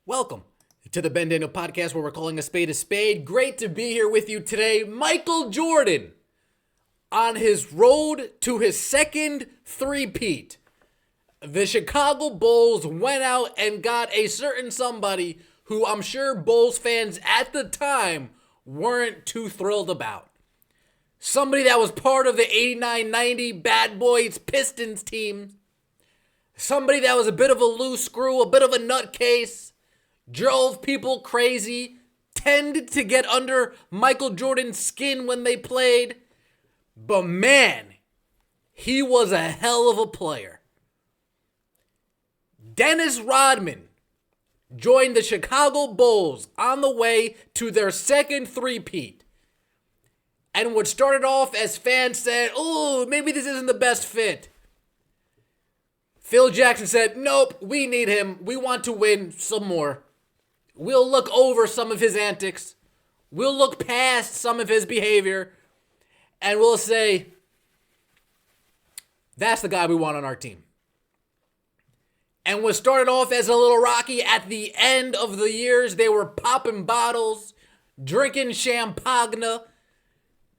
Welcome to the Ben Daniel podcast where we're calling a spade a spade. Great to be here with you today. Michael Jordan on his road to his second three-peat. The Chicago Bulls went out and got a certain somebody who I'm sure Bulls fans at the time weren't too thrilled about. Somebody that was part of the 89-90 Bad Boys Pistons team. Somebody that was a bit of a loose screw, a bit of a nutcase. Drove people crazy, tended to get under Michael Jordan's skin when they played. But man, he was a hell of a player. Dennis Rodman joined the Chicago Bulls on the way to their second three-peat. And what started off as fans said, oh, maybe this isn't the best fit. Phil Jackson said, nope, we need him. We want to win some more. We'll look over some of his antics. We'll look past some of his behavior. And we'll say, that's the guy we want on our team. And what started off as a little rocky, at the end of the years, they were popping bottles, drinking champagne,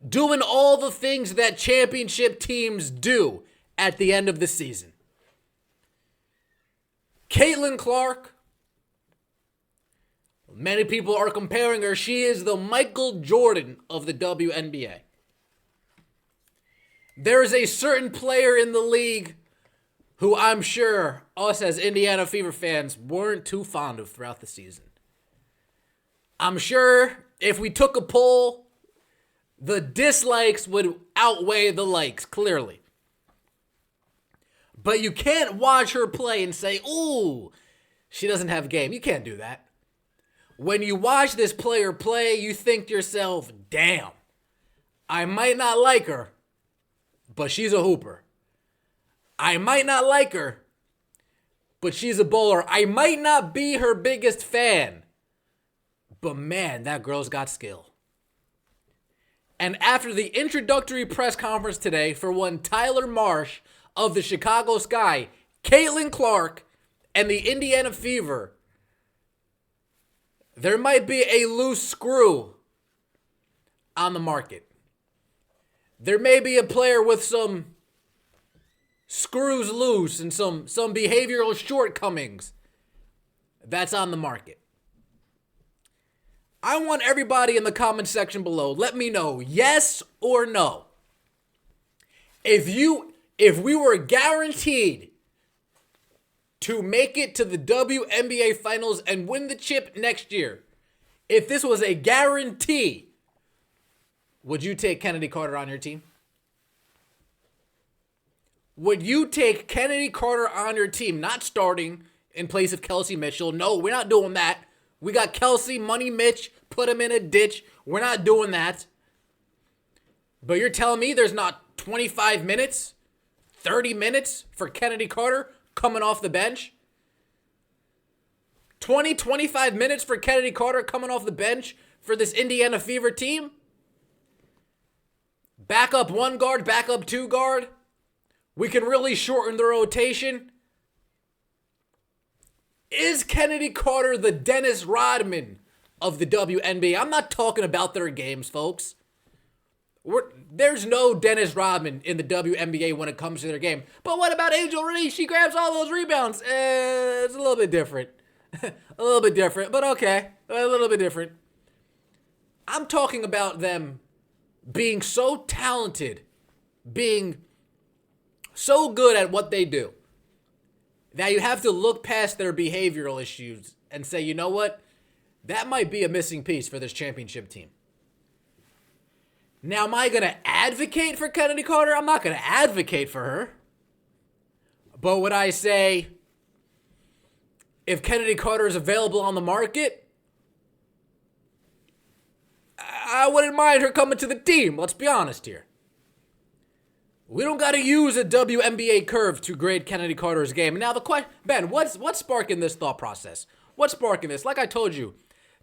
doing all the things that championship teams do at the end of the season. Caitlin Clark, many people are comparing her. She is the Michael Jordan of the WNBA. There is a certain player in the league who I'm sure us as Indiana Fever fans weren't too fond of throughout the season. I'm sure if we took a poll, the dislikes would outweigh the likes, clearly. But you can't watch her play and say, ooh, she doesn't have game. You can't do that. When you watch this player play, you think to yourself, damn, I might not like her, but she's a hooper. I might not like her, but she's a bowler. I might not be her biggest fan, but man, that girl's got skill. And after the introductory press conference today for one Tyler Marsh of the Chicago Sky, Caitlin Clark, and the Indiana Fever, there might be a loose screw on the market. There may be a player with some screws loose and some behavioral shortcomings that's on the market. I want everybody in the comment section below, let me know yes or no. If we were guaranteed to make it to the WNBA Finals and win the chip next year, if this was a guarantee, would you take Chennedy Carter on your team? Would you take Chennedy Carter on your team, not starting in place of Kelsey Mitchell? No, we're not doing that. We got Kelsey, Money Mitch, put him in a ditch. We're not doing that. But you're telling me there's not 25 minutes, 30 minutes for Chennedy Carter coming off the bench? 25 minutes for Chennedy Carter coming off the bench for this Indiana Fever team? Backup one guard, backup two guard. We can really shorten the rotation. Is Chennedy Carter the Dennis Rodman of the WNBA? I'm not talking about their games, folks. There's no Dennis Rodman in the WNBA when it comes to their game. But what about Angel Reese? She grabs all those rebounds. It's a little bit different. A little bit different, but okay. A little bit different. I'm talking about them being so talented, being so good at what they do, that you have to look past their behavioral issues and say, you know what? That might be a missing piece for this championship team. Now, am I going to advocate for Chennedy Carter? I'm not going to advocate for her. But would I say, if Chennedy Carter is available on the market, I wouldn't mind her coming to the team. Let's be honest here. We don't got to use a WNBA curve to grade Chennedy Carter's game. Now, the question, Ben, what's sparking this thought process? What's sparking this? Like I told you,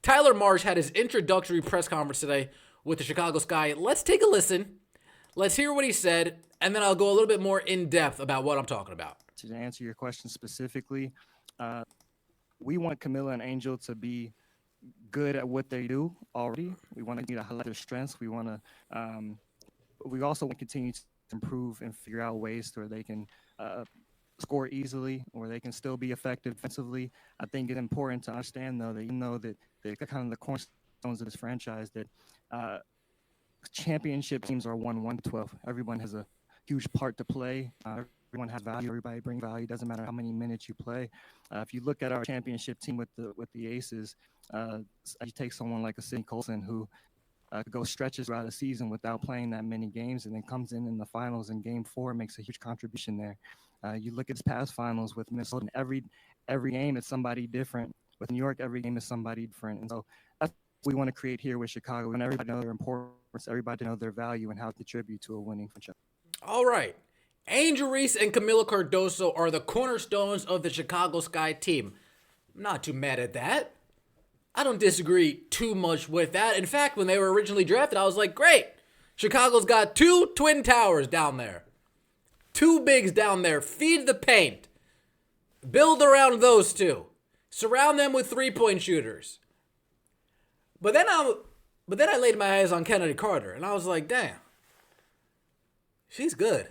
Tyler Marsh had his introductory press conference today with the Chicago Sky. Let's take a listen. Let's hear what he said, and then I'll go a little bit more in depth about what I'm talking about. To answer your question specifically, we want Camilla and Angel to be good at what they do already. We want to continue to highlight their strengths. We also want to continue to improve and figure out ways where they can score easily, or they can still be effective defensively. I think it's important to understand, though, that you know that they're kind of the cornerstones of this franchise, that uh, championship teams are won 1-12. Everyone has a huge part to play. Everyone has value. Everybody brings value. Doesn't matter how many minutes you play. If you look at our championship team with the Aces, you take someone like a Sidney Colson who could go stretches throughout a season without playing that many games, and then comes in the finals in Game 4, makes a huge contribution there. You look at his past finals with Minnesota, and every game is somebody different. With New York, every game is somebody different, and so that's what we want to create here with Chicago. We want everybody to know their importance, everybody to know their value, and how to contribute to a winning franchise. All right. Angel Reese and Camila Cardoso are the cornerstones of the Chicago Sky team. I'm not too mad at that. I don't disagree too much with that. In fact, when they were originally drafted, I was like, great. Chicago's got 2 twin towers down there. 2 bigs down there. Feed the paint. Build around those 2. Surround them with 3-point shooters. But then I laid my eyes on Chennedy Carter, and I was like, damn. She's good.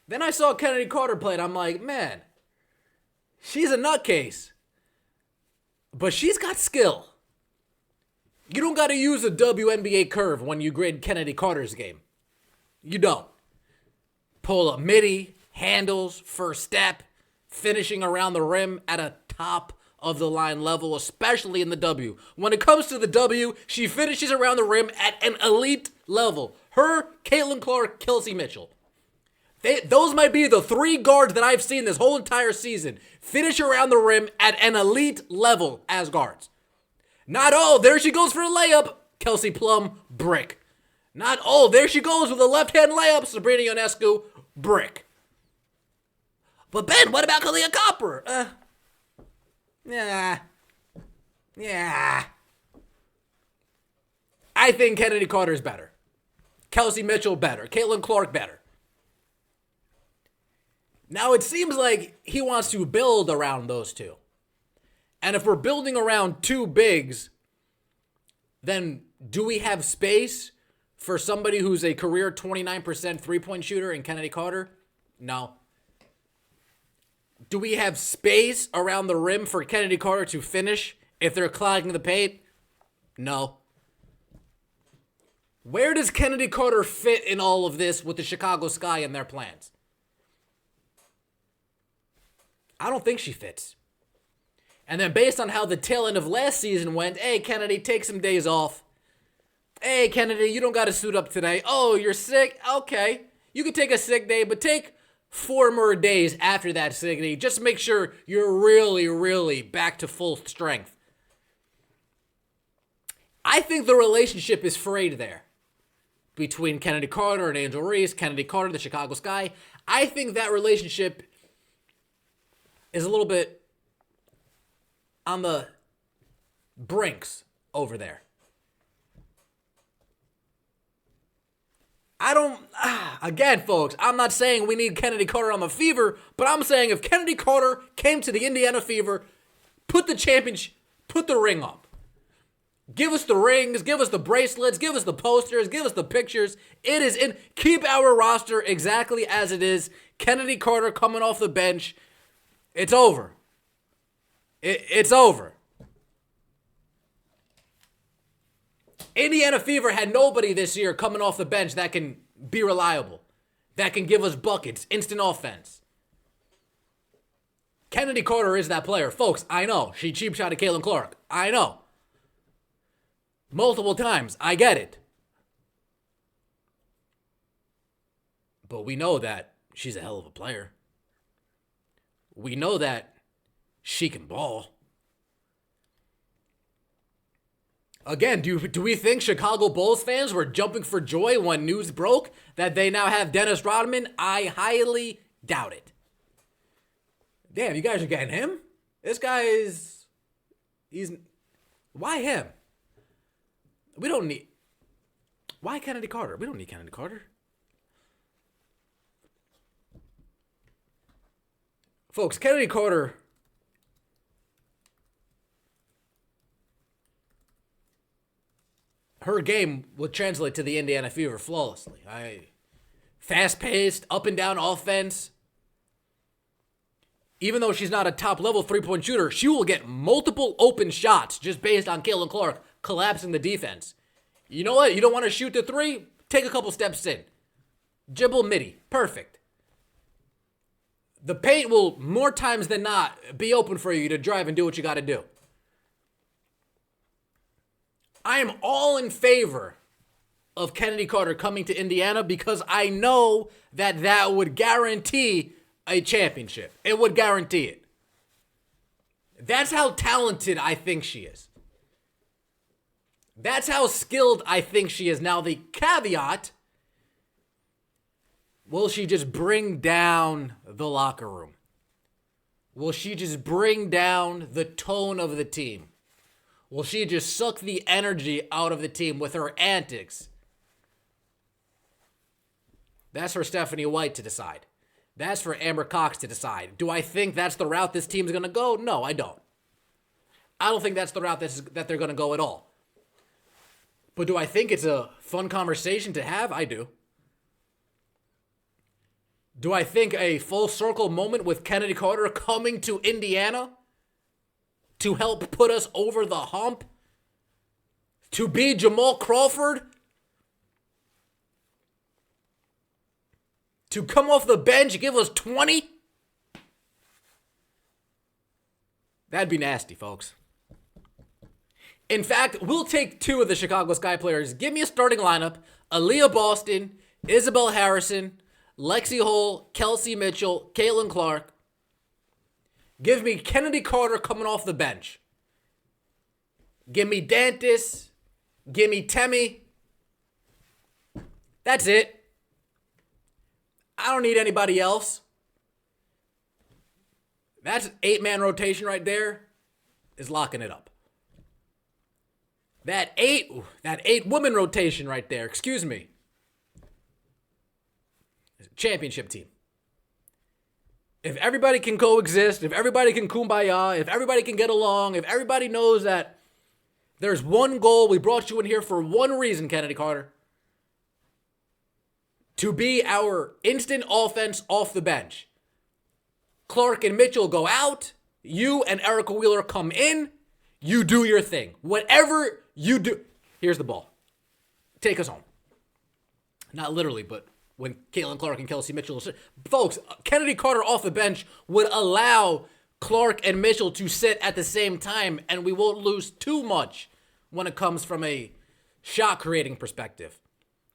Then I saw Chennedy Carter play, and I'm like, man, she's a nutcase. But she's got skill. You don't got to use a WNBA curve when you grade Chennedy Carter's game. You don't. Pull up midi, handles, first step, finishing around the rim at a top of the line level, especially in the W. When it comes to the W, she finishes around the rim at an elite level. Her, Caitlin Clark, Kelsey Mitchell. Those might be the 3 guards that I've seen this whole entire season finish around the rim at an elite level as guards. Not, oh, there she goes for a layup, Kelsey Plum, brick. Not, oh, there she goes with a left-hand layup, Sabrina Ionescu, brick. But Ben, what about Kalia Copper? Yeah. I think Chennedy Carter's better. Kelsey Mitchell better. Caitlin Clark better. Now, it seems like he wants to build around those 2. And if we're building around 2 bigs, then do we have space for somebody who's a career 29% three-point shooter in Chennedy Carter? No. Do we have space around the rim for Chennedy Carter to finish if they're clogging the paint? No. Where does Chennedy Carter fit in all of this with the Chicago Sky and their plans? I don't think she fits. And then based on how the tail end of last season went, hey, Chennedy, take some days off. Hey, Chennedy, you don't got to suit up today. Oh, you're sick? Okay. You can take a sick day, but take 4 more days after that sick day. Just make sure you're really, really back to full strength. I think the relationship is frayed there between Chennedy Carter and Angel Reese, Chennedy Carter, the Chicago Sky. I think that relationship is a little bit on the brinks over there. Again, folks, I'm not saying we need Chennedy Carter on the Fever, but I'm saying if Chennedy Carter came to the Indiana Fever, put the ring up. Give us the rings, give us the bracelets, give us the posters, give us the pictures. It is in. Keep our roster exactly as it is. Chennedy Carter coming off the bench. It's over. It's over. Indiana Fever had nobody this year coming off the bench that can be reliable, that can give us buckets, instant offense. Chennedy Carter is that player. Folks, I know. She cheap shot at Caitlin Clark. I know. Multiple times. I get it. But we know that she's a hell of a player. We know that she can ball. Again, do we think Chicago Bulls fans were jumping for joy when news broke that they now have Dennis Rodman? I highly doubt it. Damn, you guys are getting him? This guy is... Why him? We don't need... Why Chennedy Carter? We don't need Chennedy Carter. Folks, Chennedy Carter her game would translate to the Indiana Fever flawlessly. Fast-paced, up and down offense. Even though she's not a top-level three-point shooter, she will get multiple open shots just based on Caitlin Clark collapsing the defense. You know what? You don't want to shoot the three? Take a couple steps in. Dribble midi. Perfect. The paint will, more times than not, be open for you to drive and do what you got to do. I am all in favor of Chennedy Carter coming to Indiana because I know that would guarantee a championship. It would guarantee it. That's how talented I think she is. That's how skilled I think she is. Now, the caveat, will she just bring down the locker room? Will she just bring down the tone of the team? Will she just suck the energy out of the team with her antics? That's for Stephanie White to decide. That's for Amber Cox to decide. Do I think that's the route this team's going to go? No, I don't. I don't think that's the route that they're going to go at all. But do I think it's a fun conversation to have? I do. Do I think a full circle moment with Chennedy Carter coming to Indiana to help put us over the hump? To be Jamal Crawford? To come off the bench, give us 20? That'd be nasty, folks. In fact, we'll take two of the Chicago Sky players. Give me a starting lineup. Aaliyah Boston, Isabel Harrison, Lexi Hull, Kelsey Mitchell, Caitlin Clark. Give me Chennedy Carter coming off the bench. Give me Dantis. Give me Temi. That's it. I don't need anybody else. That's 8-man rotation right there is locking it up. That 8-woman rotation right there, excuse me, is a championship team. If everybody can coexist, if everybody can kumbaya, if everybody can get along, if everybody knows that there's one goal, we brought you in here for one reason, Chennedy Carter, to be our instant offense off the bench. Clark and Mitchell go out, you and Erica Wheeler come in, you do your thing. Whatever you do, here's the ball. Take us home. Not literally, but when Caitlin Clark and Kelsey Mitchell, folks, Chennedy Carter off the bench would allow Clark and Mitchell to sit at the same time, and we won't lose too much when it comes from a shot creating perspective.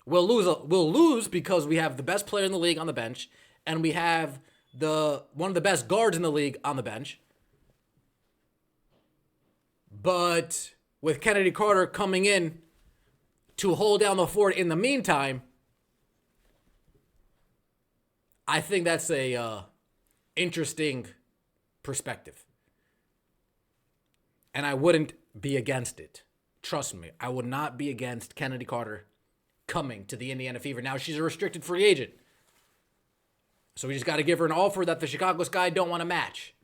We'll lose because we have the best player in the league on the bench, and we have one of the best guards in the league on the bench. But with Chennedy Carter coming in to hold down the fort in the meantime, I think that's a interesting perspective. And I wouldn't be against it. Trust me, I would not be against Chennedy Carter coming to the Indiana Fever. Now, she's a restricted free agent. So we just got to give her an offer that the Chicago Sky don't want to match.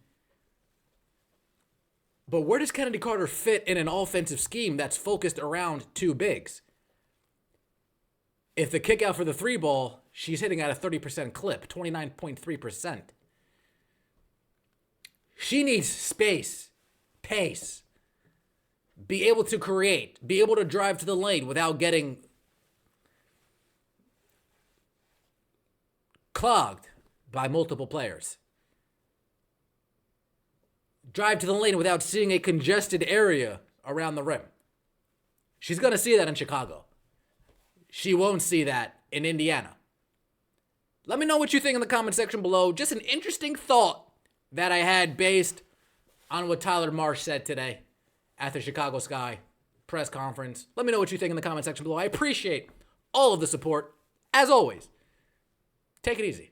But where does Chennedy Carter fit in an offensive scheme that's focused around two bigs? If the kick out for the three ball, she's hitting at a 30% clip, 29.3%. She needs space, pace, be able to create, be able to drive to the lane without getting clogged by multiple players. Drive to the lane without seeing a congested area around the rim. She's going to see that in Chicago. She won't see that in Indiana. Let me know what you think in the comment section below. Just an interesting thought that I had based on what Tyler Marsh said today at the Chicago Sky press conference. Let me know what you think in the comment section below. I appreciate all of the support. As always, take it easy.